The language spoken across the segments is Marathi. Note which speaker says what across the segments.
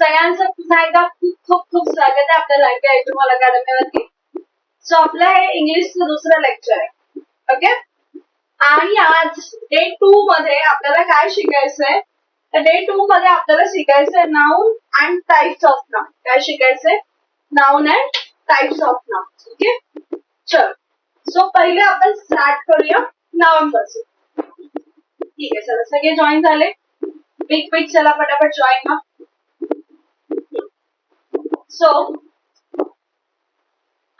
Speaker 1: सगळ्यांचं पुन्हा एकदा खूप खूप खूप स्वागत आहे आपल्या लाईव्ह एज्युमॉल अकॅडमीवरती. सो आपलं हे इंग्लिशचं दुसरं लेक्चर आहे. ओके, आणि आज डे 2 मध्ये आपल्याला काय शिकायचंय, तर डे 2 मध्ये आपल्याला शिकायचंय noun and types of noun. काय शिकायचंय? Noun and types of noun. Okay, चल. सो पहिले आपण स्टार्ट करूया नाउन पासून. ठीक आहे, चला सगळे जॉईन झाले? क्विक चला पटापट जॉईन व्हा. सो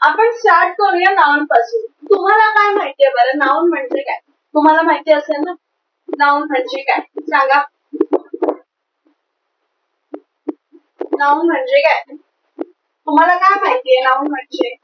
Speaker 1: आपण स्टार्ट करूया नाउन पासून. तुम्हाला काय माहितीये बरं नाउन म्हणजे काय? तुम्हाला माहिती असेल ना नाउन म्हणजे काय? सांगा. नाउन म्हणजे काय? तुम्हाला काय माहितीये नाउन म्हणजे?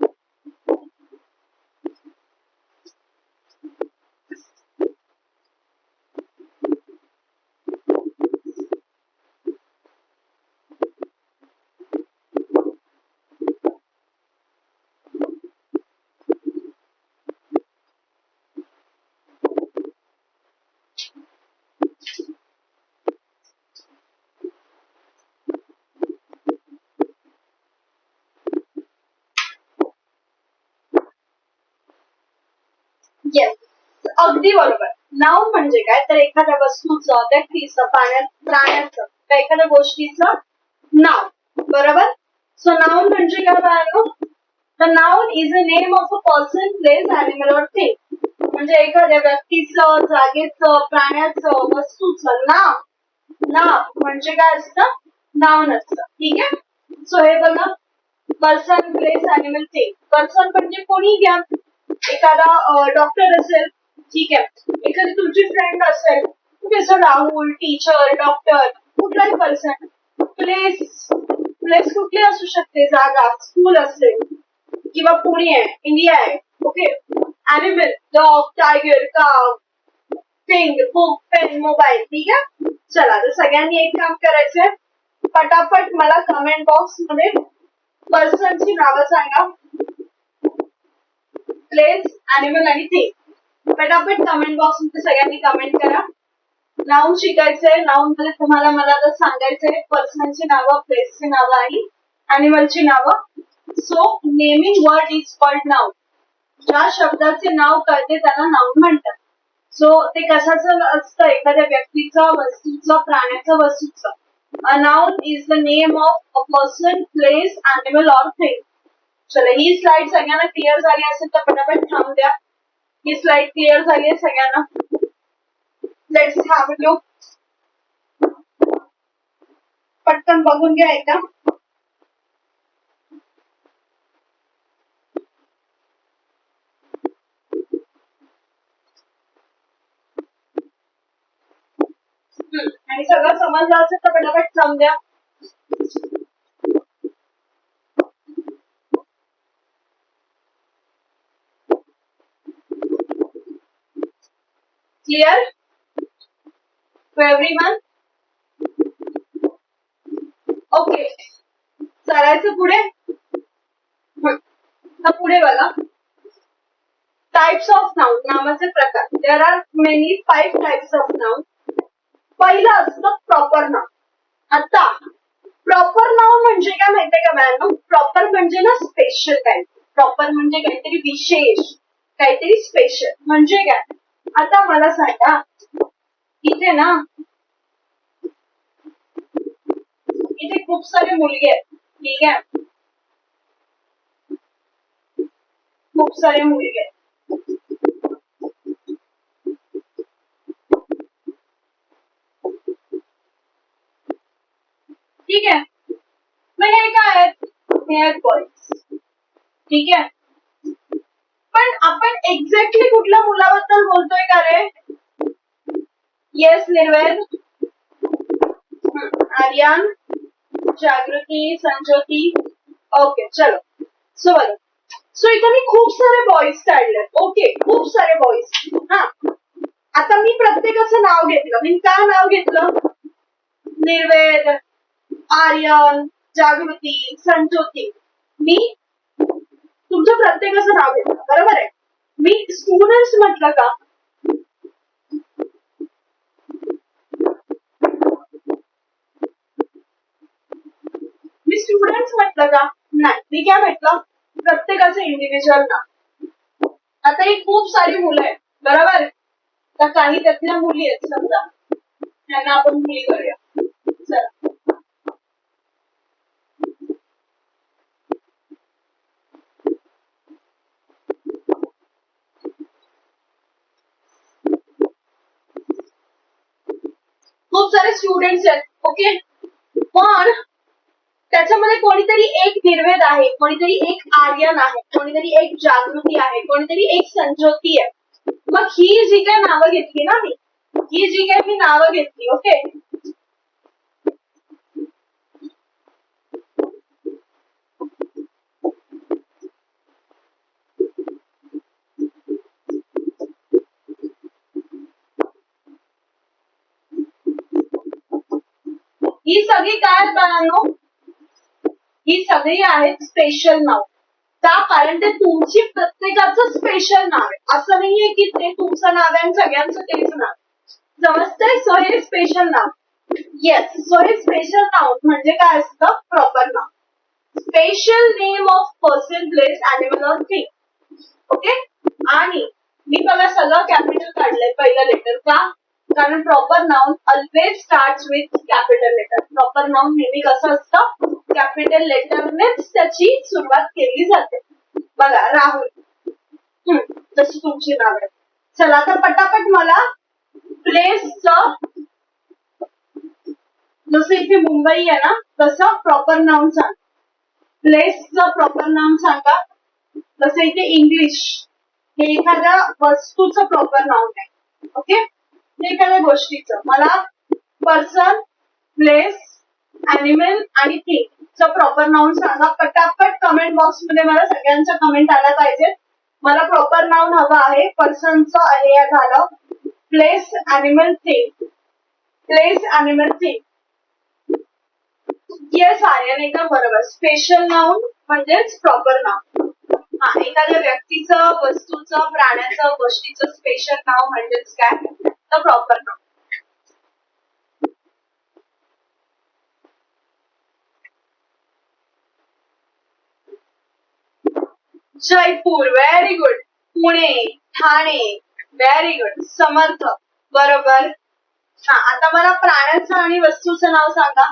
Speaker 1: येस, अगदी बरोबर. नाउन म्हणजे काय? तर एखाद्या वस्तूचं, व्यक्तीचं, प्राण्याचं, एखाद्या गोष्टीचं नाव. बरोबर. सो नाउन म्हणजे काय बाळांनो? The noun is a name of a person, place, animal or thing. म्हणजे एखाद्या व्यक्तीचं, जागेचं, प्राण्याचं, वस्तूचं नाव. नाव म्हणजे काय असतं? नाउन असतं. ठीक आहे. सो हे बघा, person, place, animal, thing. Person म्हणजे कोणी घ्या, एखादा डॉक्टर असेल, ठीक आहे, एखादी तुमची फ्रेंड असेल, जसं राहुल, टीचर, डॉक्टर, कुठलाही पर्सन. प्लेस, प्लेस कुठली असू शकते, जागा, स्कूल असेल, किंवा पुणे आहे, इंडिया आहे. ओके. ॲनिमल, डॉग, टायगर, काव, थिंग, बुक, पेन, मोबाईल. ठीक आहे. चला, तर सगळ्यांनी एक काम करायचंय, पटापट मला कमेंट बॉक्स मध्ये पर्सनची नावं सांगा. प्लेस, ॲनिमल आणि थिंग. पटापट कमेंट बॉक्स मध्ये सगळ्यांनी कमेंट करा. नाउन शिकायचंय. नाउन मध्ये तुम्हाला मला तर सांगायचंय पर्सनची नावं, प्लेसची नावं आणि ॲनिमलची नावं. So naming word is called noun. ज्या शब्दाचे नाव कळते त्याला नाउन म्हणतात. सो ते कशाचं असतं? एखाद्या व्यक्तीचं, वस्तूचं, प्राण्याचं, वस्तूचं. A noun is the name of a person, place, animal or thing. चला, ही स्लाइड सगळ्यांना क्लिअर झाली असेल तर पटापट थांबू द्या. ही स्लाइड क्लिअर झाली आहे सगळ्यांना? Let's have a look. पटकन बघून घ्या एकदा. आणि सगळं समजलं असेल तर पटापट थांबू द्या. Clear to everyone? ओके, चालायचं पुढे. पुढे बघा, टाइप्स ऑफ नाउन, नावाचे प्रकार. There are many 5 types of noun. पहिलं असतं प्रॉपर नाउन. आता प्रॉपर नाउन म्हणजे काय माहितीये का मॅडम? प्रॉपर म्हणजे ना स्पेशल काहीतरी. प्रॉपर म्हणजे काहीतरी विशेष, काहीतरी स्पेशल. म्हणजे काय? आता मला सांगा, इथे ना इथे खूप सारे मुलगे आहेत. ठीक आहे, खूप सारे मुलगे आहेत. ठीक आहे, मग हे काय आहेत? हे आहेत बॉईज. ठीक आहे, पण आपण एक्झॅक्टली कुठल्या मुलाबद्दल बोलतोय का रे? येस निर्वेद, आर्यन, जागृती, संज्योती. ओके, चलो. सो बघा, सो इथे मी खूप सारे बॉईज काढले. ओके, खूप सारे बॉईज. हा, आता मी प्रत्येकाचं नाव घेतलं. मी काय नाव घेतलं? निर्वेद, आर्यन, जागृती, संज्योती. मी तुमच्या प्रत्येकाचं नाव घेतलं. बरोबर आहे. मी स्टुडंट्स म्हटलं का? स्टुडंट्स म्हटलं का? नाही, मी काय म्हटलं, प्रत्येकाचं इंडिव्हिज्युअल नाव. आता ही खूप सारी मुलं आहेत बरोबर, तर काही त्यातल्या मुली आहेत समजा, त्यांना आपण मुली करूया. चला, खूप सारे स्टुडंट्स आहेत. ओके, पण त्याच्यामध्ये कोणीतरी एक निर्वेद आहे, कोणीतरी एक आर्यन आहे, कोणीतरी एक जागृती आहे, कोणीतरी एक संज्योती आहे. मग ही जी काही नावं घेतली ना मी, ही जी काही मी नावं घेतली, ओके, ही सगळी काय बाळांनो, ही सगळी आहेत स्पेशल नाव. का? कारण ते तुमची प्रत्येकाचं स्पेशल नाव आहे. असं नाहीये की ते तुमचं नाव आहे आणि सगळ्यांचं तेच नाव. समजतंय? सो हे स्पेशल नाव. येस, सो हे स्पेशल नाव म्हणजे काय असतं? Proper now. Special name of person, place, animal or thing. Okay, आणि मी बघा सगळं कॅपिटल काढलंय पहिलं लेटर. का? कारण proper noun always start with capital letter. Proper noun नेहमी कसं असतं? कॅपिटल लेटरनेच त्याची सुरुवात केली जाते. बघा, राहुल, जशी तुमची नाव आहे. चला आता पटापट मला प्लेसचं, जसं इथे मुंबई आहे ना, तसं प्रॉपर नाउन सांग. प्लेसचं प्रॉपर नाउन सांगा. जसं इथे इंग्लिश, हे एखाद्या वस्तूचं प्रॉपर नाउन आहे. ओके, हे एखाद्या गोष्टीचं. मला पर्सन, प्लेस, ॲनिमल आणि थिंगचं प्रॉपर नाउन सांगा. पटापट कमेंट बॉक्स मध्ये मला सगळ्यांच्या कमेंट आल्या पाहिजेत. मला प्रॉपर नाउन हवं आहे. पर्सनचं हे झालं, place, animal, thing. Place, animal, thing. Yes Aryan, एकदम बरोबर. स्पेशल नाउन म्हणजेच प्रॉपर नाउन. हा, एखाद्या व्यक्तीचं, वस्तूचं, प्राण्याचं, गोष्टीचं स्पेशल नाव म्हणजेच काय? तर प्रॉपर नाव. Jaipur, very good. Pune, Thane, very good. Samarth, बरोबर. हा, आता मला प्राण्याचं आणि वस्तूचं नाव सांगा.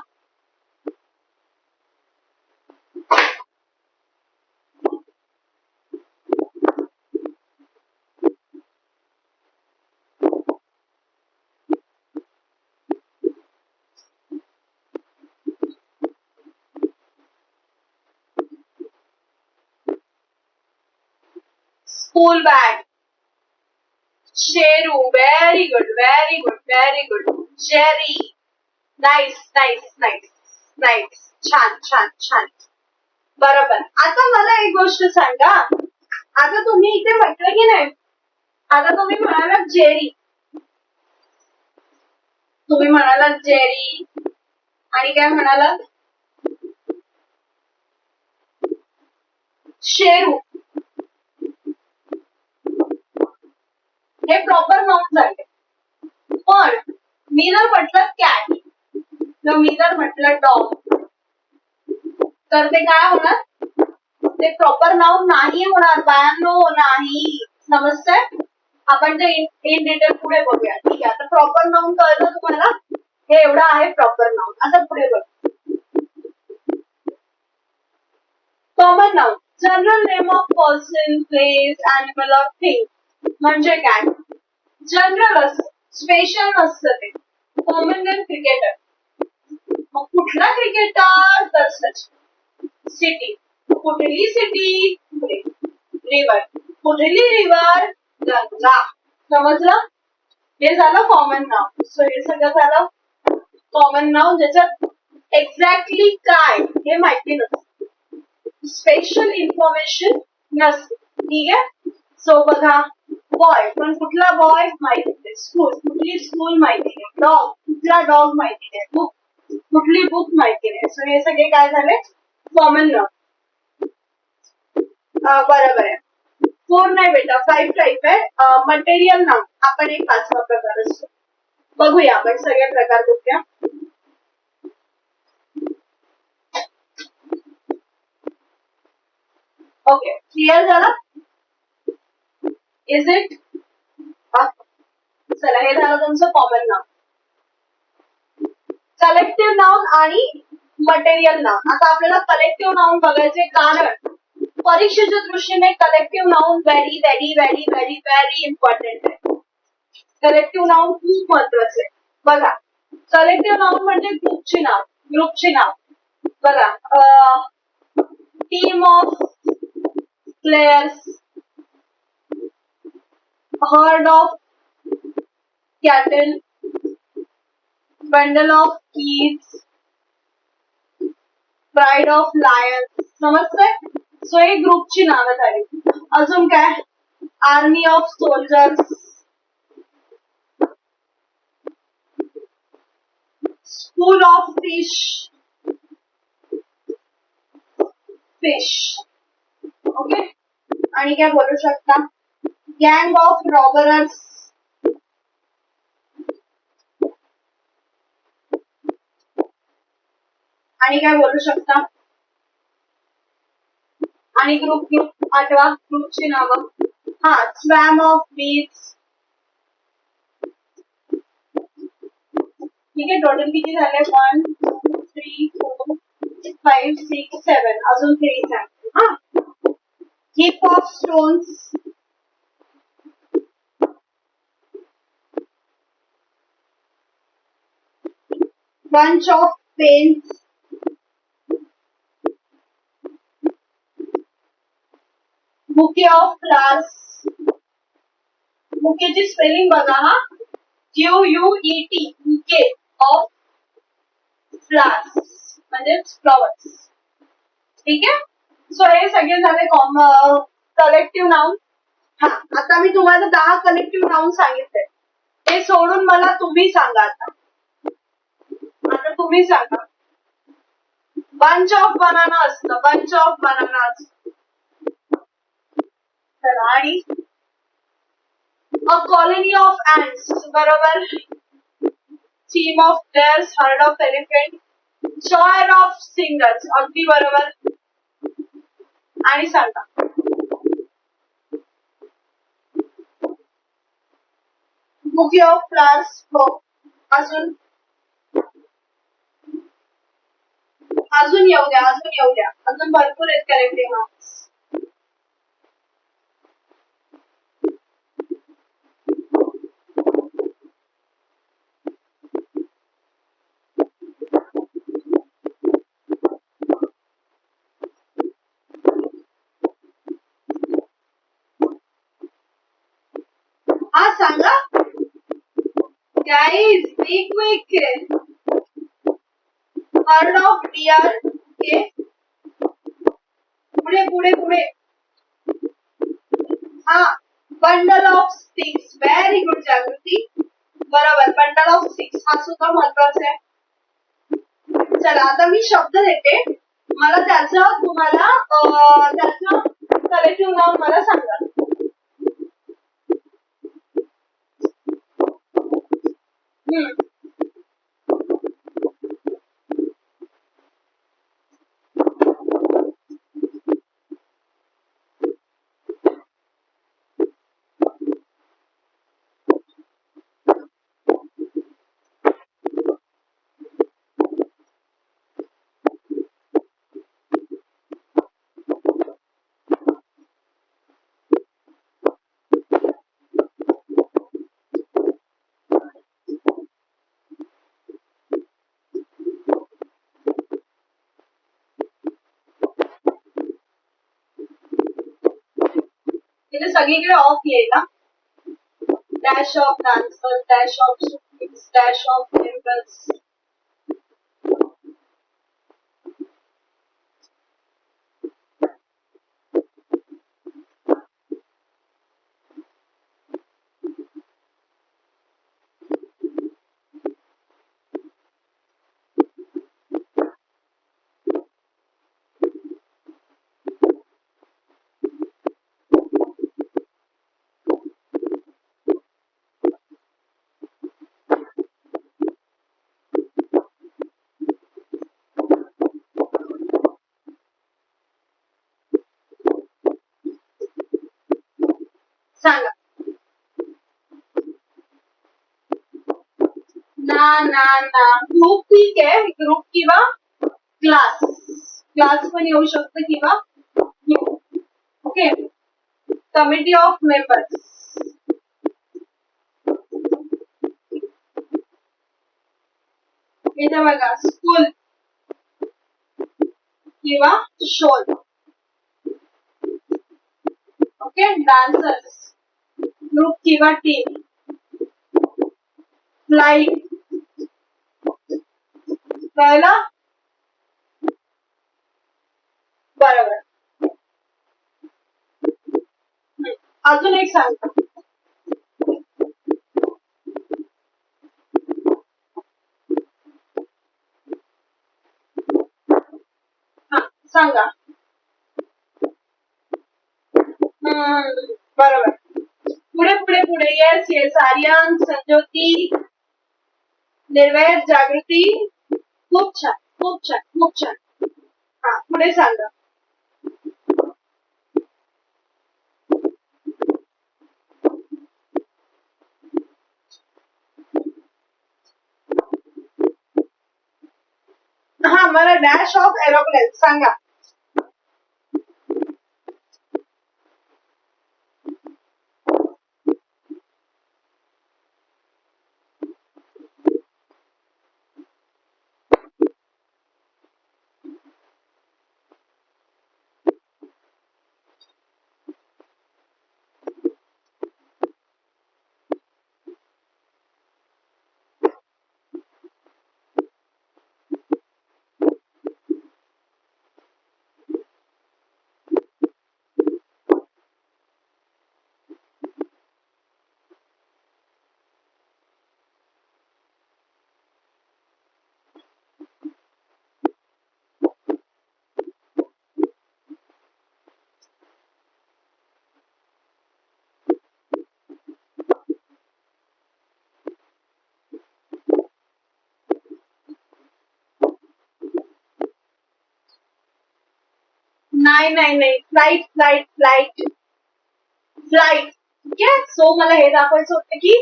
Speaker 1: School bag. Sheru, very good, very good, very good. Jerry, nice, nice, nice, nice. छान, छान, छान. बरोबर. आता मला एक गोष्ट सांगा. आता तुम्ही इथे म्हटलं की नाही, आता तुम्ही म्हणालात जेरी, तुम्ही म्हणालात जेरी आणि काय म्हणालात? शेरू. हे प्रॉपर नाउन झाले. पण मी जर म्हटलं कॅट, तर मी जर म्हटलं डॉग, तर ते काय होणार? ते प्रॉपर नाउन नाही होणार बायांनो, नाही. समजतंय? आपण ते इन डिटेल पुढे बघूया. ठीक आहे, आता प्रॉपर नाउन कळलं तुम्हाला? हे एवढं आहे प्रॉपर नाउन. आता पुढे बघ. Common noun, general name of person, place, animal or thing. म्हणजे काय? जनरल असतं, स्पेशल नसतं ते. Common name cricketer. मग कुठला क्रिकेटर? तर सचिन. सिटी, कुठली सिटी? रिव्हर, कुठली रिव्हर? गंगा. समजलं? हे झालं कॉमन नाउन. सो हे सगळं झालं कॉमन नाउन, ज्याच्यात एक्झॅक्टली काय हे माहिती नसतं, स्पेशल इन्फॉर्मेशन नसते. ठीक आहे. सो बघा, बॉय, पण कुठला बॉय माहिती नाही. स्कूल, कुठली स्कूल माहिती नाही. डॉग, कुठला डॉग माहिती नाही. बुक, कुठली बुक माहिती नाही. सो हे सगळे काय झाले? Common noun. बरोबर आहे. 4 नाही बेटा, 5 टाईप आहे. मटेरियल नाउन आपण एक 5वा प्रकार असतो. बघूया आपण सगळे प्रकार कुठल्या. ओके, क्लिअर झालं? Is it? चला, हे झालं तुमचं कॉमन नाउन. कलेक्टिव्ह नाउन आणि मटेरियल नाउन. आता आपल्याला कलेक्टिव्ह नाउन बघायचे, कारण परीक्षेच्या दृष्टीने collective noun very very very very very important आहे. कलेक्टिव्ह नाउन खूप महत्वाचे आहे. बघा, कलेक्टिव्ह नाउन म्हणजे ग्रुपची नाव. ग्रुपची नाव बघा, team of players, herd of cattle, bundle of keys, pride of lions. समजतंय? सो हे ग्रुपची नावं झाली. अजून काय? Army of soldiers, school of fish, fish. Okay, आणि काय बोलू शकता? गँग ऑफ रॉबरर्स, आणि काय बोलू शकता? आणि ग्रुप आठवा ग्रुपची नावं. हा, स्वॅम ऑफ बीज. ठीक आहे, टोटल किती झाले? 1 2 3 4 5 6 7. अजून 3 सांगते. हा, heap of stones, bunch of paints, bouquet of flowers. बुकेची स्पेलिंग बघा हा, QUET, बुके ऑफ फ्लावर्स म्हणजे फ्लॉवर्स. ठीक आहे, सो हे सगळे झाले कलेक्टिव्ह नाउन. हा, आता मी तुम्हाला 10 कलेक्टिव्ह नाउन सांगितले. हे सोडून मला तुम्ही सांगा. आता तुम्ही सांगा. बंच ऑफ बनाना असतं, बंच ऑफ बनाना असतं. चला, आणि अ कॉलनी ऑफ ants, बरोबर. Team of bears, herd of elephant, choir of singers, अगदी बरोबर. आणि सांगा. Bouquet of flowers. हो, अजून येऊ द्या, अजून येऊ द्या. अजून भरपूर आहेत करेक्टिव्ह नाउन्स. हा, सांगा guys, be quick. Herd of deer. Okay, पुढे पुढे पुढे. हा, bundle of sticks. Very good Jagruti, बरोबर. बंडल ऑफ स्टिक्स हा सुद्धा महत्वाचा आहे. चला, आता मी शब्द देते, मला त्याचं तुम्हाला त्याचं कलेक्टिव्ह नाउन मला सांगा. इथे सगळीकडे ऑफ येईल ना. Dash of dancer, dash of shootings, dash of temples. ना ग्रुप ठीक आहे, ग्रुप किंवा क्लास, क्लास पण येऊ शकतं किंवा ओके. कमिटी ऑफ मेंबर्स, इथे बघा स्कूल किंवा शोल. ओके. डान्सर्स ग्रुप किंवा टीम. फ्लाइट, कळलं? बरोबर. अजून एक सांगतो. हा सांगा. बरोबर. पुढे पुढे पुढे. Yes yes. आर्यन, संज्योती, निर्वेद, जागृती. खूप छान खूप छान खूप छान. हा पुढे सांगा. हा मला डॅश ऑफ एरोप्लेन सांगा. नाही नाही नाही. Flight flight flight flight. ठीक आहे. सो मला हे दाखवायचं होतं की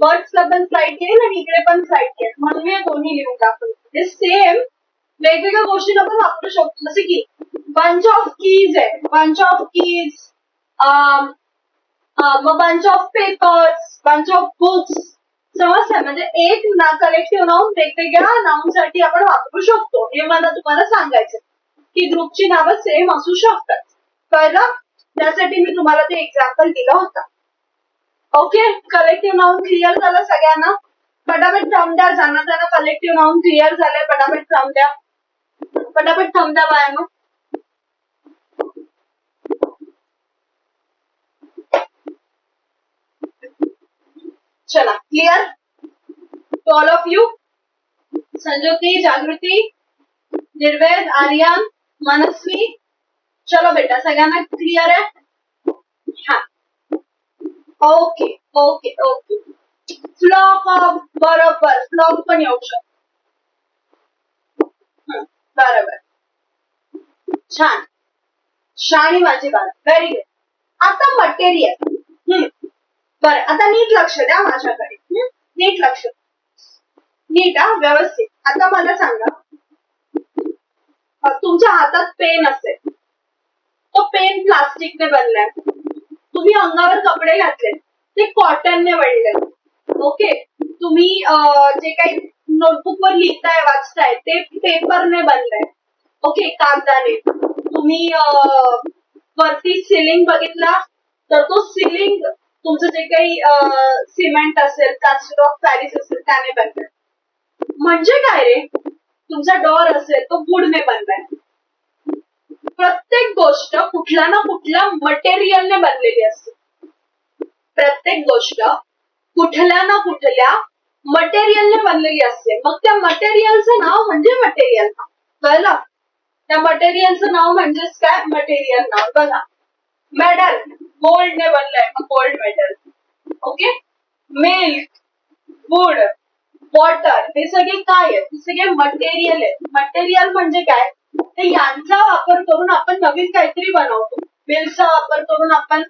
Speaker 1: बर्ड्सला पण फ्लाईट येईल आणि इकडे पण फ्लाईट येईल, म्हणून मी दोन्ही लिहून दाखवलं. हे सेम वेगवेगळ्या गोष्टींना पण वापरू शकतो. जसे की बंच ऑफ कीज आहे, बंच ऑफ कीज, मग bunch of papers, bunch of books. समजतंय? म्हणजे एक कलेक्टिव्ह नाउन वेगवेगळ्या नाउन साठी आपण वापरू शकतो. हे मला तुम्हाला सांगायचं की ग्रुपची नावं सेम असू शकतात. कळलं? त्यासाठी मी तुम्हाला ते एक्झाम्पल दिलं होतं. ओके. कलेक्टिव्ह नाउन क्लिअर झालं सगळ्यांना? पटापट थंब द्या. जाणं जाणं कलेक्टिव्ह नाउन क्लिअर झालंय. पटापट थंब द्या. पटापट थंब द्या बायानो. चला clear to all of you. Sanjyoti, Jagruti, Nirved, Aryan, Manasvi. चलो बेटा सगळ्यांना क्लिअर आहे? हा okay okay okay. Flock of, बरोबर फ्लॉक पण येऊ शकतो. बरोबर. छान. शाणी माझी बात. Very good. आता मटेरियल. बरं आता नीट लक्ष द्या माझ्याकडे. नीट लक्ष, नीट हा व्यवस्थित. आता मला सांगा, तुमच्या हातात पेन असेल, तो पेन प्लास्टिकने बनलाय. तुम्ही अंगावर कपडे घातले, ते कॉटनने बनले. ओके. तुम्ही जे काही नोटबुक वर लिहिताय वाचताय ते पेपरने बनलंय. ओके, कागदाने. तुम्ही वरती सिलिंग बघितला तर तो सिलिंग तुमचं जे काही सिमेंट असेल, प्लास्टर ऑफ पॅरिस असेल त्याने बनलंय. म्हणजे काय रे? तुमचा डोअर असेल तो वूडने बनलाय. प्रत्येक गोष्ट कुठल्या ना कुठल्या मटेरियलने बनलेली असते. प्रत्येक गोष्ट कुठल्या ना कुठल्या मटेरियलने बनलेली असते. मग त्या मटेरियलचं नाव म्हणजे मटेरियल नाव. कळलं? त्या मटेरियलचं नाव म्हणजेच काय? मटेरियल नाव. बघा, मेडल गोल्डने बनलंय, मग gold medal. Okay. Milk, wood, water, हे सगळे काय आहेत? हे सगळे मटेरियल आहेत. मटेरियल म्हणजे काय? ते यांचा वापर करून आपण नवीन काहीतरी बनवतो. मिल्कचा वापर करून आपण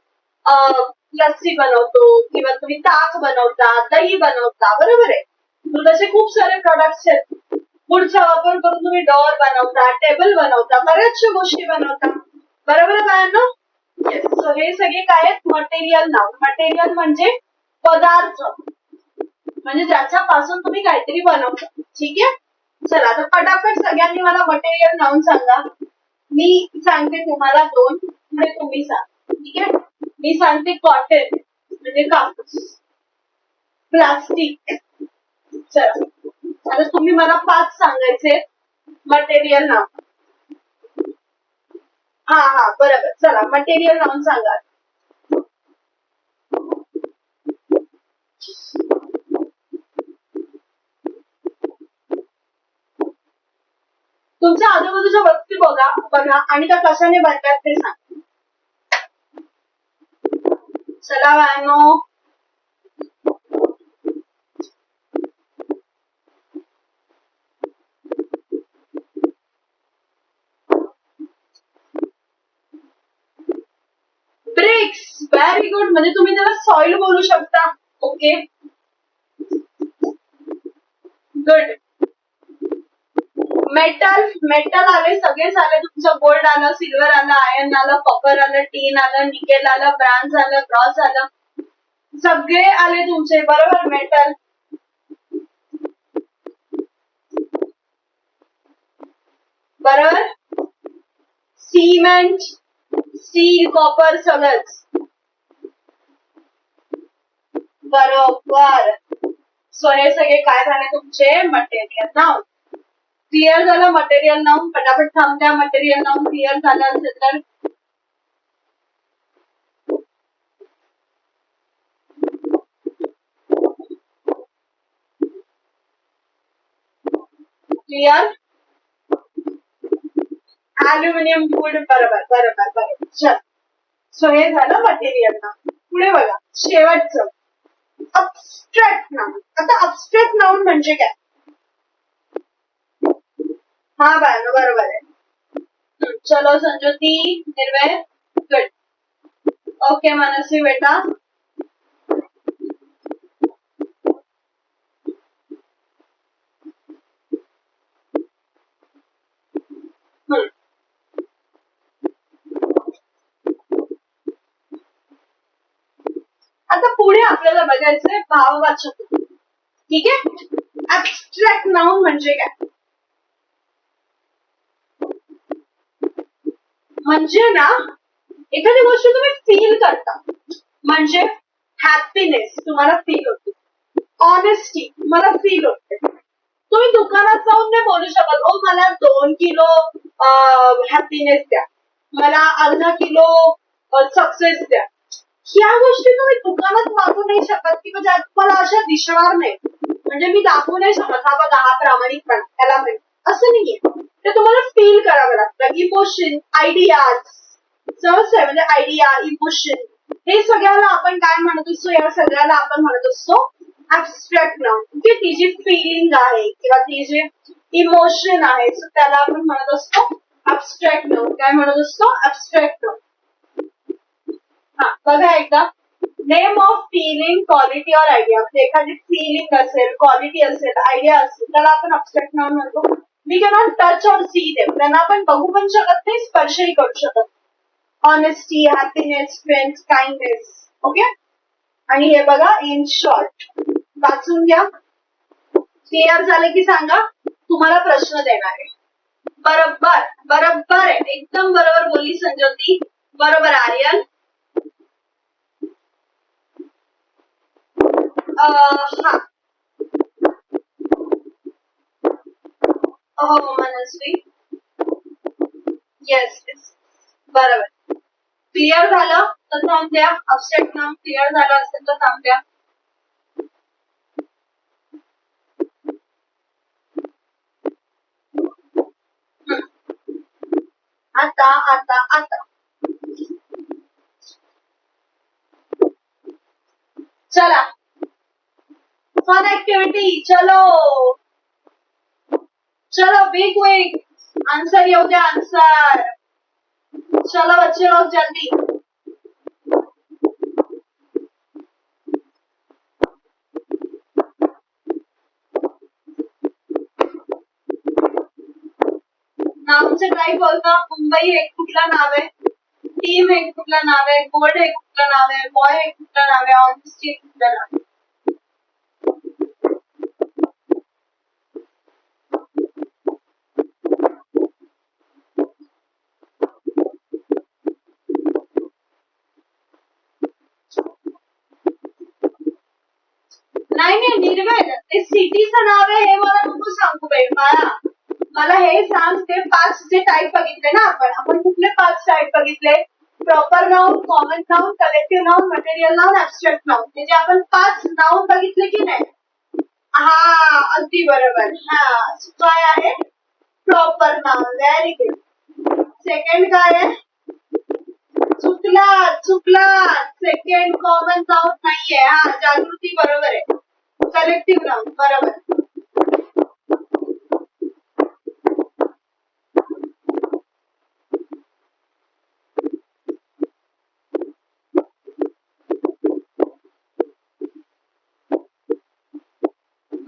Speaker 1: लस्सी बनवतो किंवा तुम्ही ताक बनवता, दही बनवता. बरोबर आहे? तर तसे खूप सारे प्रोडक्ट्स आहेत. वूडचा वापर करून तुम्ही डॉर बनवता, टेबल बनवता, बऱ्याचशा गोष्टी बनवता. बरोबर आहे बाळांनो? येस. सो हे सगळे काय आहेत? Material noun. मटेरियल म्हणजे पदार्थ, म्हणजे ज्याच्यापासून तुम्ही काहीतरी बनवता. ठीक आहे. चला आता पटापट सगळ्यांनी मला मटेरियल नाउन सांगा. मी सांगते तुम्हाला दोन, म्हणजे तुम्ही सांगा. ठीक आहे. मी सांगते कॉटन म्हणजे कापूस, प्लास्टिक. चला आता तुम्ही मला 5 सांगायचे मटेरियल नाउन. हा बरोबर. चला मटेरियल नाउन सांगा. तुमच्या आजूबाजूच्या वस्तू बघा आणि त्या कशाने बनतात ते सांगा. चला बाळांनो. ब्रिक्स. Very good. म्हणजे तुम्ही त्याला सॉइल बोलू शकता. Okay good. मेटल. मेटल आले, सगळेच आले. तुमचं गोल्ड आलं, सिल्वर आलं, आयर्न आलं, कॉपर आलं, टीन आलं, निकेल आलं, ब्रॉन्झ आलं, ब्रॉन्झ आलं, सगळे आले तुमचे. बरोबर. मेटल. बरोबर. सिमेंट, स्टील, कॉपर सगळंच. बरोबर. सो हे सगळे काय झाले तुमचे मटेरियल नाउन. क्लिअर झालं मटेरियल नाउन. पटापट थांबत्या. मटेरियल नाउन क्लिअर झालं असेल तर क्लिअर. Aluminium wood. बरोबर बरोबर बरोबर. चल. सो हे झालं मटेरियल नाउन. पुढे बघा शेवटचं अब्स्ट्रॅक्ट नाउन. आता अब्स्ट्रॅक्ट नाउन म्हणजे काय? हा बाळांनो बरोबर आहे. चलो संज्योती, निर्भय, गुड. ओके मनस्वी बेटा. आता पुढे आपल्याला बघायचंय भाववाचक. ठीक आहे. ऍब्स्ट्रॅक्ट नाउन म्हणजे काय? म्हणजे ना एखादी गोष्ट तुम्ही फील करता. म्हणजे हॅपीनेस तुम्हाला फील होते, ऑनेस्टी तुम्हाला फील होते. तुम्ही दुकानात जाऊन नाही बोलू शकत ओ मला 2 किलो हॅपीनेस द्या, मला अर्धा किलो सक्सेस द्या. ह्या गोष्टी तुम्ही दुकानात मागू नाही शकत किंवा ज्या तुम्हाला अशा दिसणार नाही. म्हणजे मी दाखवू नाही शकत हा बघा हा प्रामाणिकपणा त्याला म्हणते असं नाहीये. ते तुम्हाला फील करावं लागतं. इमोशन, आयडियाज, सहज आहे. म्हणजे आयडिया, इमोशन हे सगळ्याला आपण काय म्हणत असतो? या सगळ्याला आपण म्हणत असतो ऍब्स्ट्रॅक्ट नाउन. की ती जी फिलिंग आहे किंवा ती जे इमोशन आहे त्याला आपण म्हणत असतो ऍब्स्ट्रॅक्ट नाउन. काय म्हणत असतो? ऍब्स्ट्रॅक्ट नाउन. हा बघा एकदा. नेम ऑफ फिलिंग, क्वालिटी और आयडिया. म्हणजे एखादी फिलिंग असेल, क्वालिटी असेल, आयडिया असेल त्याला आपण ऍब्स्ट्रॅक्ट नाउन म्हणतो. वी कॅनॉट टच और सी देम. त्यांना आपण बघू पण शकत नाही, स्पर्शही करू शकत. Honesty, happiness, strength, kindness. Okay. आणि हे बघा इन शॉर्ट. वाचून घ्या. क्लिअर झाले की सांगा. तुम्हाला प्रश्न देणार आहे. बरोबर बरोबर आहे. एकदम बरोबर बोलली संज्योती. बरोबर आर्यन. हा हो मनस्वी. येस येस बरोबर. क्लिअर झालं तर थांबत्या. ऍब्स्ट्रॅक्ट नाउन क्लिअर झालं असेल तर थांबत्या. आता आता आता चला फन ऍक्टिव्हिटी. चलो चलो बी क्विक. आंसर येऊ द्या. आंसर. चलो बच्चे लोग जल्दी. नावचे टाईप बघा. मुंबई हे कुठलं नाव आहे, टीम हे कुठलं नाव आहे, गोल्ड हे कुठलं नाव आहे, बॉय हे कुठलं नाव आहे, ऑनेस्टी हे कुठलं नाव आहे. नाही नाही निर्वेद, ते सिटीचं नाव आहे हे मला नको सांगू बाई बाळा. मला हे सांग, ते 5 जे टाईप बघितले ना आपण कुठले 5 टाईप बघितले? Proper noun, common noun, collective noun, material noun, abstract noun. हे जे आपण 5 नाउन बघितले की नाही, हा अगदी बरोबर. हा काय आहे? Proper noun. Very good. Second काय आहे? चुकला. सेकंड कॉमन नाउन नाहीये. हा जागृती बरोबर आहे. कलेक्टिव्ह नाउन बरोबर.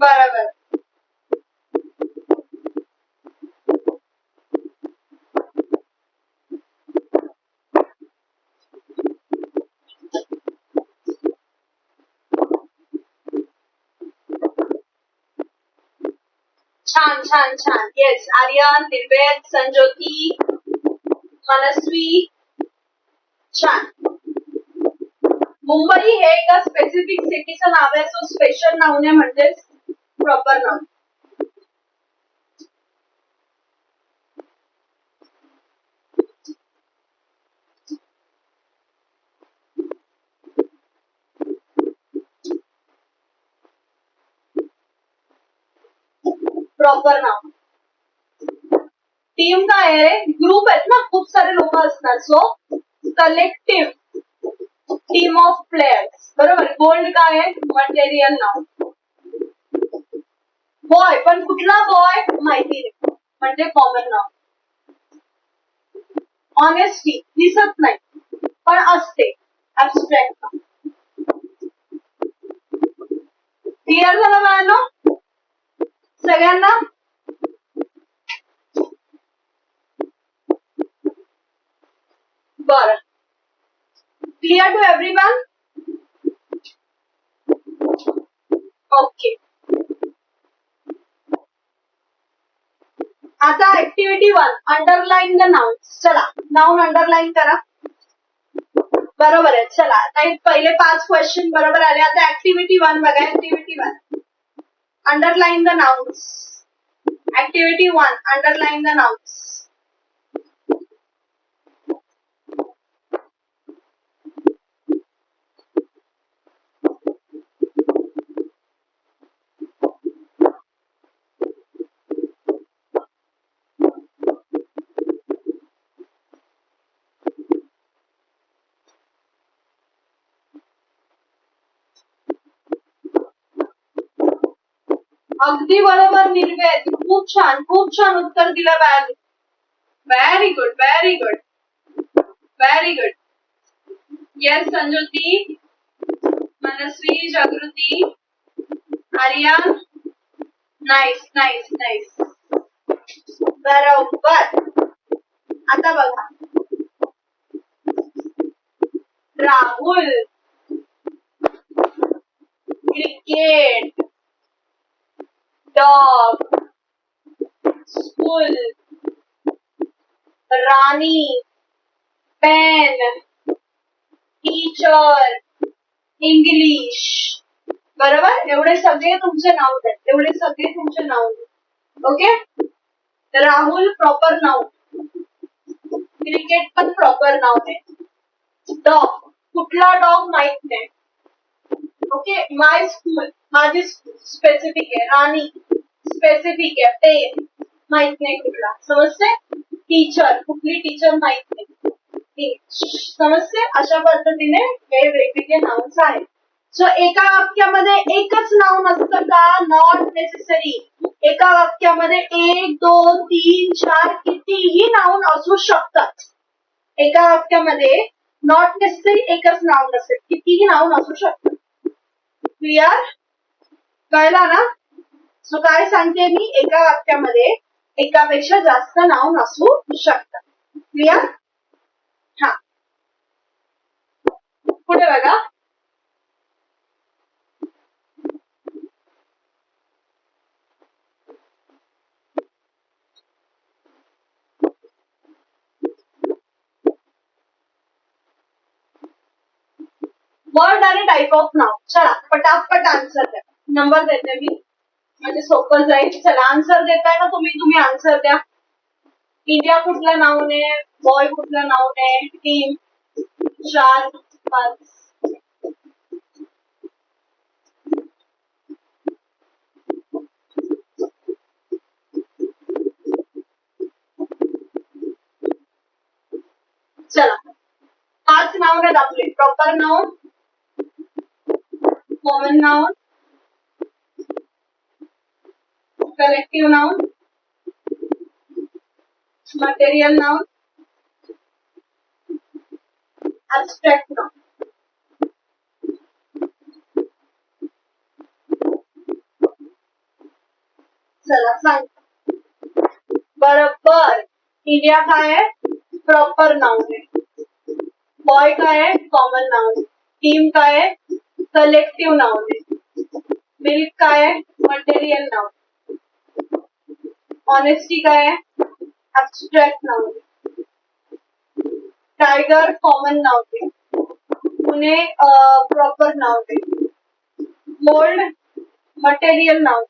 Speaker 1: बरोबर. छान छान छान. येस, आर्यन, निर्वेद, संज्योती, मनस्वी. छान. मुंबई हे एका स्पेसिफिक सिटीचं नाव आहे, सो स्पेशल नाउन आहे म्हणजेच proper noun. Proper noun. Team काय आहे? ग्रुप आहेत ना, खूप सारे लोक असणार, so collective team of players. बरोबर. गोल्ड काय आहे? Material noun. बॉय, पण कुठला बॉय माहिती नाही म्हणजे कॉमन नाउन. ऑनेस्टी दिसत नाही पण असते, ऍब्स्ट्रॅक्ट नाउन. क्लिअर झालं बाळांनो सगळ्यांना? बरं. Clear to everyone? ओके. आता ऍक्टिव्हिटी 1, अंडरलाईन द नाउन. चला नाउन अंडरलाईन करा. बरोबर आहे. चला आता पहिले 5 क्वेश्चन बरोबर आले. आता ऍक्टिव्हिटी 1 बघा. Activity 1, underline the nouns. Activity 1, underline the nouns. अगदी बरोबर निर्वेद. खूप छान उत्तर दिलं बाळांनी. Very good, very good, very good. Yes Sanjyoti, Manasvi, Jagruti, Aryan. Nice nice nice. बरोबर. आता बघा, Rahul cricket, dog, school, Rani, pen, teacher, English. बरोबर. एवढे सगळे तुमचे नाव आहेत. एवढे सगळे तुमचे नाव आहेत. ओके. राहुल प्रॉपर नाव. क्रिकेट पण प्रॉपर नाव आहे. डॉग, कुठला डॉग माहित नाही. ओके. माय स्कूल, माझी स्कूल स्पेसिफिक आहे. राणी स्पेसिफिक आहे. पेन माहित नाही कुठला. समजते? टीचर, कुठली टीचर माहित नाही. समजते? अशा पद्धतीने हे वेगवेगळे नाउन्स आहेत. सो एका वाक्यामध्ये एकच नाउन असतं का? Not necessary. एका वाक्यामध्ये 1, 2, 3, 4 कितीही नाउन असू शकतात. एका वाक्यामध्ये नॉट नेसेसरी एकच नाउन असेल, कितीही नाउन असू शकतात. क्लिअर? कळला ना? सो काय सांगते मी, एका वाक्यामध्ये एकापेक्षा जास्त नाव नसू शकतात. क्लिअर? हा, पुढे बघा. वर्ड आणि टाइप ऑफ नाव. चला पटापट आन्सर द्या. नंबर देते मी म्हणजे सोपं जाईल. चला आन्सर देताय ना तुम्ही, तुम्ही आन्सर द्या. इंडिया कुठलं नाऊन आहे, बॉय कुठलं नाऊन आहे, टीम. 4 5. चला 5 नाउन आहेत आपले. Proper noun, common noun, collective noun, material noun, abstract noun. चला सांग. बरोबर. इंडिया काय आहे, प्रॉपर नाउन आहे. बॉय काय आहे, कॉमन नाउन. टीम काय आहे, कलेक्टिव्ह नाउन आहे. मिल्क काय आहे, मटेरियल नाउन. ऑनेस्टी काय आहे, abstract noun. Tiger common noun आहे. पुणे प्रॉपर नाउन आहे. Gold material noun.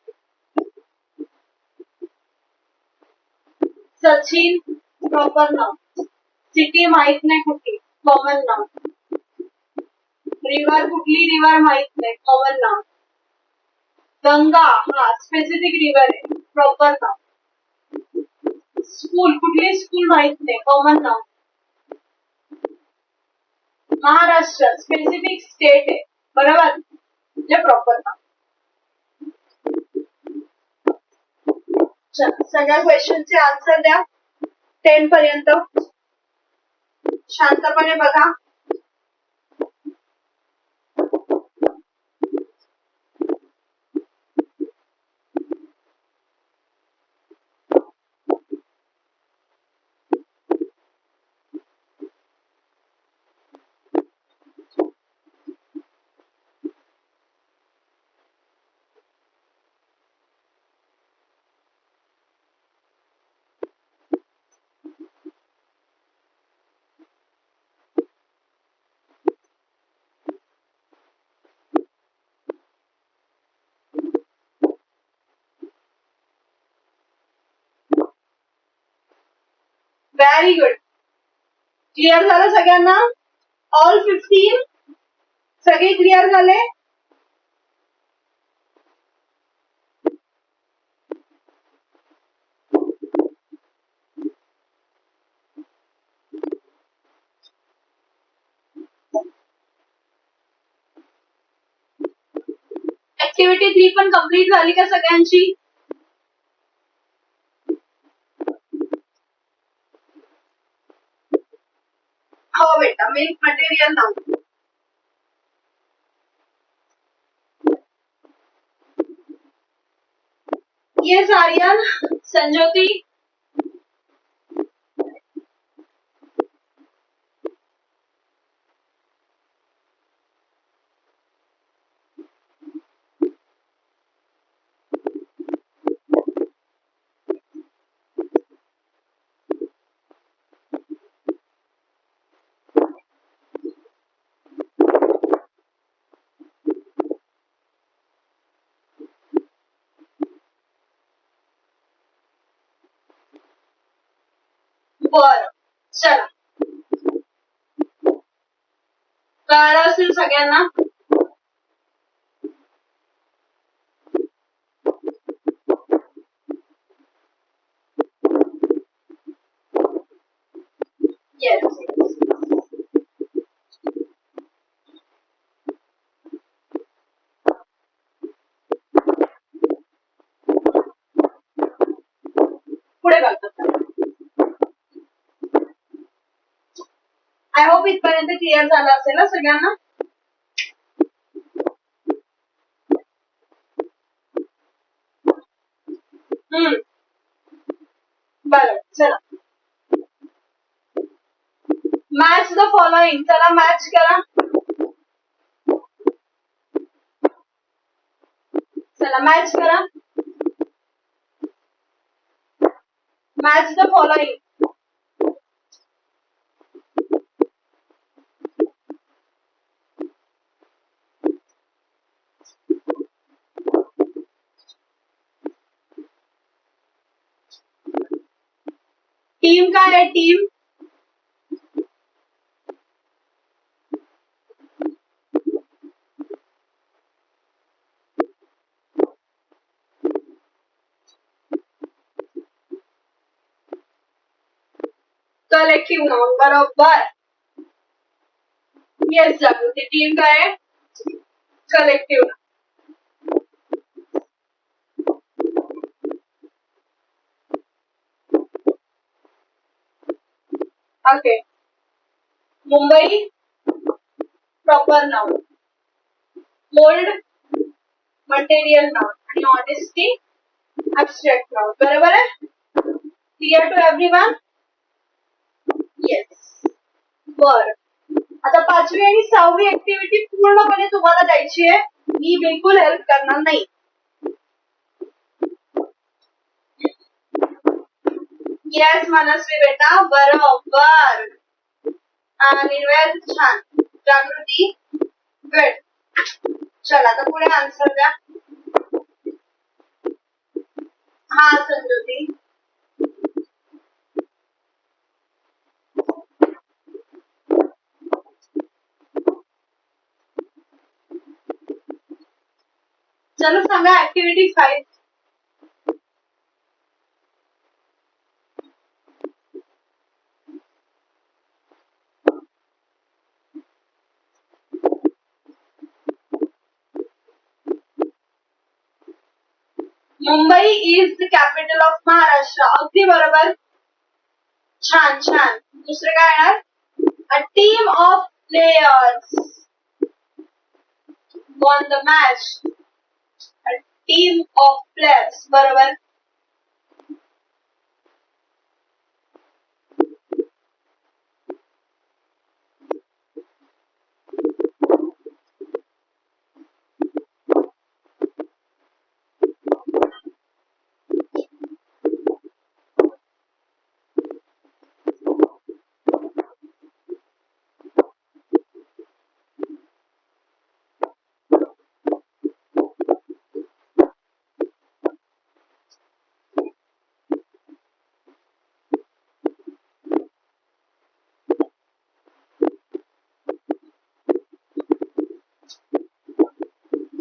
Speaker 1: Sachin proper noun. City माहित नाही कुठली, कॉमन नाउन. रिव्हर कुठली, रिव्हर माहित नाही, कॉमन नाउन. गंगा हा स्पेसिफिक रिव्हर आहे, प्रॉपर नाउन. स्कूल कुठली, स्कूल माहित नाही, common noun. Maharashtra specific state आहे, बरोबर, म्हणजे प्रॉपर नाउन. सगळ्या क्वेश्चनचे आन्सर द्या 10 पर्यंत. शांतपणे बघा. Very good. क्लिअर झालं सगळ्यांना? ऑल 15 सगळे क्लिअर झाले? ऍक्टिव्हिटी 3 पण कम्प्लीट झाली का सगळ्यांची? हो बेटा, milk material noun. Yes Aryan, Sanjoti. बर, चला कळलं असेल सगळ्यांना? येस. पुढे बघा. आय होप इथपर्यंत क्लिअर झालं असेल ना सगळ्यांना? चला मॅच द फॉलोइंग. चला मॅच करा. चला मॅच करा. Match the following. टीम काय आहे? Team collective noun. बरोबर. येस जागृती. टीम काय आहे? Collective noun. Okay. Mumbai proper noun. Mould material noun. आणि ऑनेस्टी ऍब्स्ट्रॅक्ट नाउन. बरोबर आहे. Clear to everyone? येस. बर. आता 5वी आणि 6वी ऍक्टिव्हिटी पूर्णपणे तुम्हाला द्यायची आहे. मी बिलकुल हेल्प करणार नाही. येस मनस्वी बेटा. बरोबर. निर्वेद छान. जागृती गुड. चला आता पुढे आन्सर द्या. हा संजुती. चलो सांगा activity 5. Mumbai is the capital of Maharashtra. अगदी बरोबर. छान छान. दुसरं काय येणार? A team of players won the match. A team of players. बरोबर.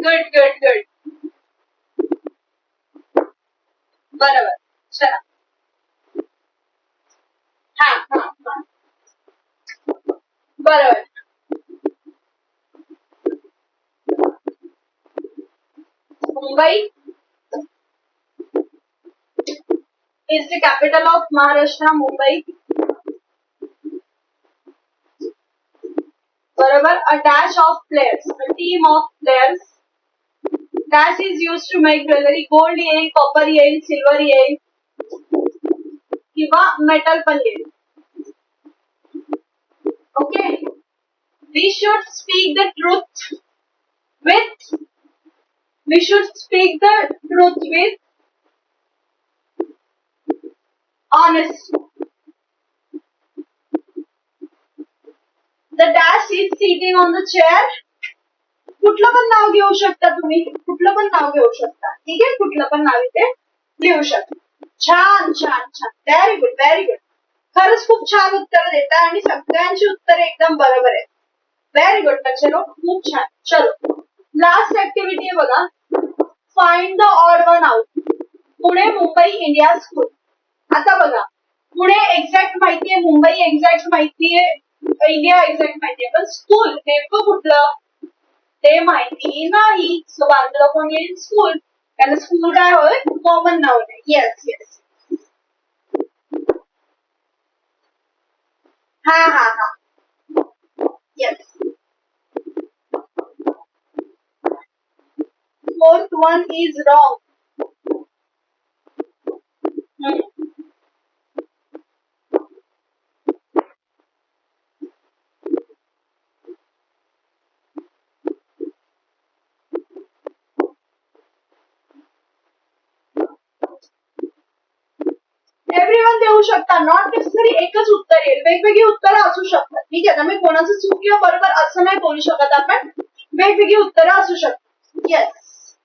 Speaker 1: Good good good. बरोबर. चला. हा हा हा. बरोबर. Mumbai is the capital of Maharashtra. Mumbai. बरोबर. A dash of players. A team of players. Dash is used to make jewelry. Gold येईल, कॉपर येईल, सिल्वर येईल किंवा मेटल पण येईल. Okay. We should speak the truth with. We should speak the truth with honesty. The dash is sitting on the chair. कुठलं पण नाव घेऊ शकता तुम्ही. कुठलं पण नाव घेऊ शकता. ठीक आहे. कुठलं पण नाव इथे लिहू शकता. छान छान छान. Very good very good. खरंच खूप छान उत्तर देता आणि सगळ्यांची उत्तरे एकदम बरोबर आहेत. व्हेरी गुड बच्चो. खूप छान. चलो लास्ट ऍक्टिव्हिटी आहे बघा. Find the odd one out. Pune Mumbai India school. आता बघा पुणे एक्झॅक्ट माहितीये, मुंबई एक्झॅक्ट माहितीये, इंडिया एक्झॅक्ट माहितीये, पण स्कूल नेमकं कुठलं ते माहिती नाही. सो बाजूला कोण येईल? स्कूल. कारण स्कूल काय होय? कॉमन नाव आहे. Yes yes. हा हा हा. Yes. Fourth one is wrong. लिहू शकता. नॉट नेसेसरी एकच उत्तर येईल, वेगवेगळी उत्तरं असू शकतात. ठीक आहे, त्यामुळे कोणाचं चूक किंवा बरोबर असं नाही बोलू शकत आपण, वेगवेगळी उत्तरं असू शकतात. येस,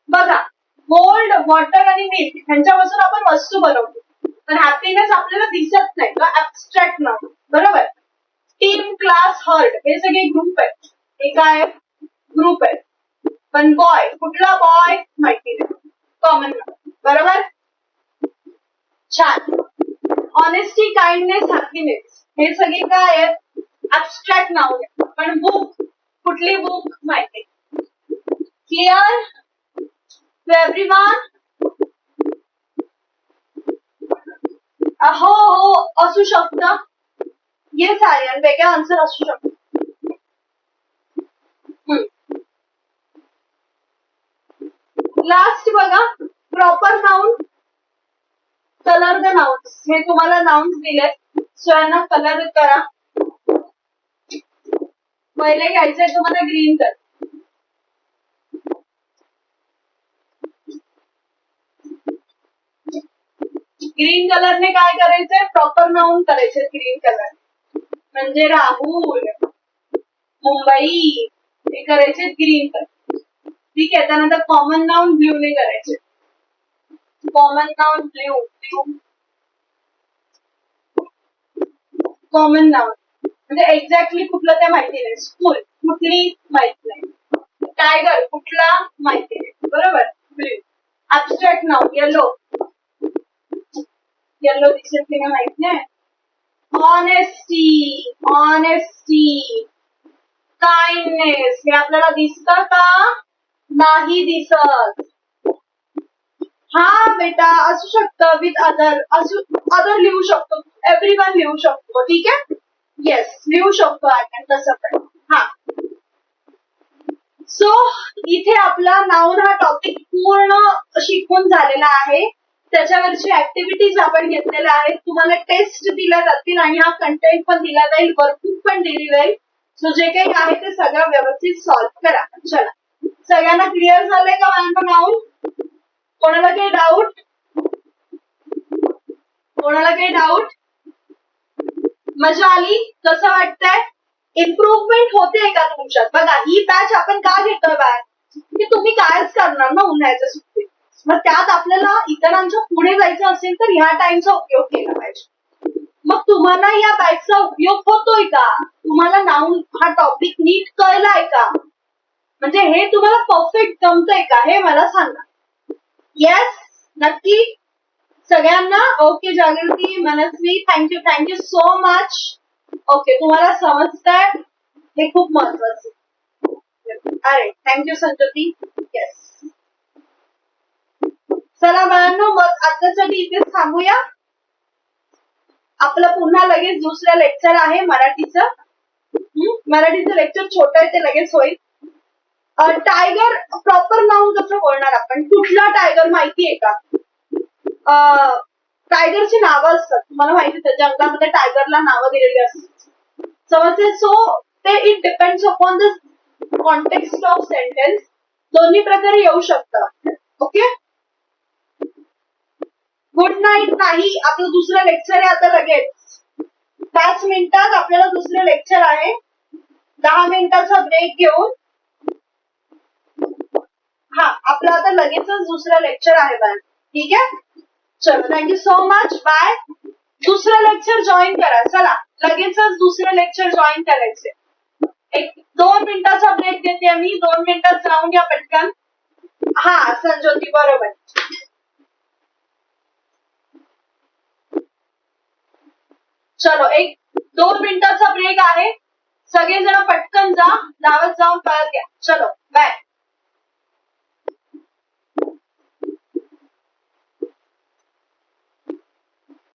Speaker 1: बघा गोल्ड, वॉटर आणि मिल्क ह्यांच्यापासून आपण वस्तू बनवतो, पण हॅपीनेस आपल्याला दिसत नाही, ऍबस्ट्रॅक्ट नाव. बरोबर. टीम, क्लास, हर्ड हे सगळे ग्रुप आहेत. हे काय ग्रुप आहे. पण बॉय, कुठला बॉय माहिती नाही, कॉमन नाव. बरोबर. छान. ऑनेस्टी, काइंडनेस, हॅपीनेस हे सगळे काय आहेत, ऍबस्ट्रॅक्ट नाव आहे. पण बुक, कुठली बुक माहिती. Clear to everyone. हो हो असू शकतं. येस आर्यन, वेगळा आन्सर असू शकतो. लास्ट बघा, proper noun, colour the nouns. हे तुम्हाला नाउन्स दिले, सो यांना कलर करा. पहिले घ्यायचंय तुम्हाला ग्रीन कलर. ग्रीन कलरने काय करायचंय, प्रॉपर नाउन करायचंय ग्रीन कलर. म्हणजे राहुल, मुंबई हे करायचे ग्रीन कलर. ठीक आहे. त्यानंतर कॉमन नाउन ब्ल्यू ने करायचे. Common noun blue, blue common noun म्हणजे एक्झॅक्टली कुठलं ते माहिती नाही. स्कूल कुठली माहिती नाही. टायगर कुठला माहिती नाही. बरोबर. Blue. Abstract noun yellow, yellow दिसेल की नाही माहित नाही. ऑनेस्टी, ऑनेस्टी, काइंडनेस हे आपल्याला दिसतं का, नाही दिसत. हा बेटा असू शकतं, विथ अदर असू, अदर लिहू शकतो, एव्हरीवन लिहू शकतो. ठीक आहे. येस, लिहू शकतो आपण तसं पण. हा, सो इथे आपला नाउन हा टॉपिक पूर्ण शिकून झालेला आहे. त्याच्यावरची ऍक्टिव्हिटीज आपण घेतलेल्या आहेत. तुम्हाला टेस्ट दिल्या जातील आणि हा कंटेंट पण दिला जाईल, वर्कबुक पण दिली जाईल. सो जे काही आहे ते सगळं व्यवस्थित सॉल्व्ह करा. चला, सगळ्यांना क्लिअर झालंय का माझं नाउन? कोणाला काही डाऊट? कोणाला काही डाऊट? मजा आली? कसं वाटतंय? इम्प्रुव्हमेंट होते का तुमच्यात? बघा, ही बॅच आपण का घेतोय बॅच, की तुम्ही कायच करणार ना उन्हाळ्याच्या सुट्टीत. मग त्यात आपल्याला इतरांच्या पुढे जायचं असेल तर ह्या टाइमचा उपयोग केला पाहिजे. मग तुम्हाला या बॅचचा उपयोग होतोय का? तुम्हाला नाउन हा टॉपिक नीट कळलाय का? म्हणजे हे तुम्हाला परफेक्ट जमतंय का हे मला सांगा. येस, नक्की सगळ्यांना. Okay Jagruti, Manasvi, thank you, thank you so much. Okay, तुम्हाला समजतंय हे खूप महत्वाचं. अरे थँक्यू संजोती. येस, चला बाळांनो, मग आतासाठी इथेच थांबूया. आपलं पुन्हा लगेच दुसरं लेक्चर आहे मराठीचं. मराठीचं लेक्चर छोटं आहे, ते लगेच होईल. टायगर प्रॉपर नाउन कसं बोलणार आपण? कुठला टायगर माहितीये का? टायगरची नावं असतात, तुम्हाला माहिती आहे, जंगलामध्ये टायगरला नावं दिलेली असतात. समजते. सो ते it depends upon the context of sentence. दोन्ही प्रकारे येऊ शकतं. Okay, good night. नाही, आपलं दुसरं लेक्चर आहे आता लगेच 5 मिनिटात आपल्याला दुसरं लेक्चर आहे. 10 मिनिटाचा ब्रेक घेऊन हा आपलं आता लगेचच दुसरं लेक्चर आहे बॅन. ठीक आहे. चलो, थँक्यू सो मच, बाय. दुसरं लेक्चर जॉईन करा. चला, लगेचच दुसरं लेक्चर जॉईन करायचे. 1-2 मिनिटाचा ब्रेक देते मी. 2 मिनिटात जाऊन घ्या पटकन. हा संजोती, बरोबर. चलो, 1-2 मिनिटाचा ब्रेक आहे. सगळेजण पटकन जा, धावत जाऊन परत घ्या. चलो, बाय.